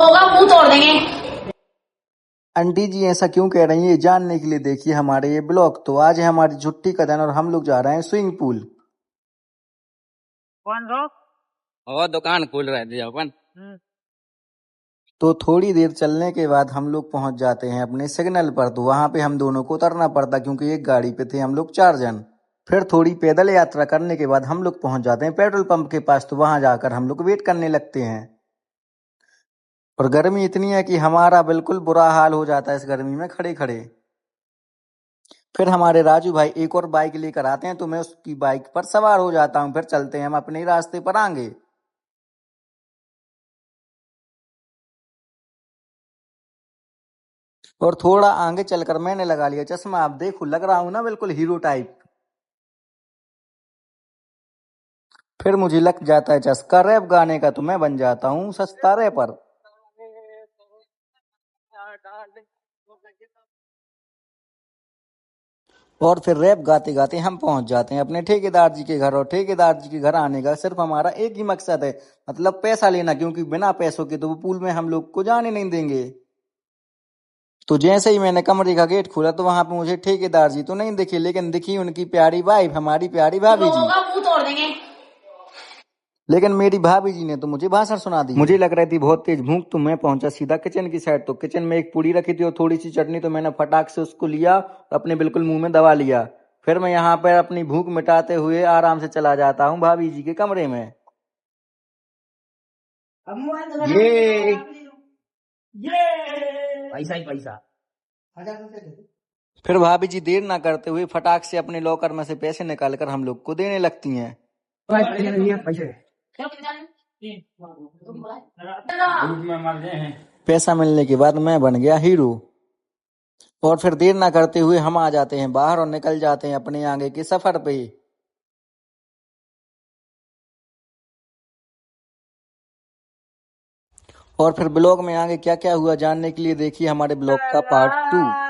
होगा मुंह तोड़ देंगे। आंटी जी ऐसा क्यों कह रही है, ये जानने के लिए देखिए हमारे ये ब्लॉग। तो आज है हमारी छुट्टी का दिन और हम लोग जा रहे हैं स्विमिंग पूल। कौन रो? और दुकान खोल रहे थे अपन। तो थोड़ी देर चलने के बाद हम लोग पहुंच जाते हैं अपने सिग्नल पर। तो वहां पे हम दोनों को उतरना पड़ता क्योंकि एक गाड़ी पे थे हम लोग 4 जन। फिर थोड़ी पैदल यात्रा करने के बाद हम लोग पहुंच जाते हैं पेट्रोल पंप के पास। तो वहां जाकर हम लोग वेट करने लगते हैं। और गर्मी इतनी है कि हमारा बिल्कुल बुरा हाल हो जाता है इस गर्मी में खड़े खड़े। फिर हमारे राजू भाई एक और बाइक लेकर आते हैं तो मैं उसकी बाइक पर सवार हो जाता हूँ। फिर चलते हैं हम अपने रास्ते पर आगे। और थोड़ा आगे चलकर मैंने लगा लिया चश्मा। आप देखो लग रहा हूं ना बिल्कुल हीरो टाइप। फिर मुझे लग जाता है चस्का रैप गाने का तो मैं बन जाता हूँ सस्ता रैपर। और फिर रैप गाते गाते हम पहुंच जाते हैं अपने ठेकेदार जी के घर। और ठेकेदार जी के घर आने का सिर्फ हमारा एक ही मकसद है, मतलब पैसा लेना, क्योंकि बिना पैसों के तो वो पूल में हम लोग को जाने नहीं देंगे। तो जैसे ही मैंने कमरे का गेट खोला तो वहां पे मुझे ठेकेदार जी तो नहीं दिखे, लेकिन दिखी उनकी प्यारी वाइफ, हमारी प्यारी भाभी जी। होगा मुंह तोड़ देंगे। लेकिन मेरी भाभी जी ने तो मुझे भाषण सुना दी। मुझे लग रही थी बहुत तेज भूख, तो मैं पहुंचा सीधा किचन की साइड। तो किचन में एक पूड़ी रखी थी और थोड़ी सी चटनी। तो मैंने फटाक से उसको लिया और अपने बिल्कुल मुंह में दबा लिया। फिर मैं यहाँ पर अपनी भूख मिटाते हुए आराम से चला जाता हूँ भाभी जी के कमरे में। ये पैसा ही पैसा। फिर भाभी जी देर ना करते हुए फटाक से अपने लॉकर में से पैसे निकालकर हम लोग को देने लगती हैं। पैसे पैसा मिलने के बाद मैं बन गया हीरो। और फिर देर ना करते हुए हम आ जाते हैं बाहर और निकल जाते हैं अपने आगे के सफर पे। और फिर ब्लॉग में आगे क्या क्या हुआ जानने के लिए देखिए हमारे ब्लॉग का पार्ट 2।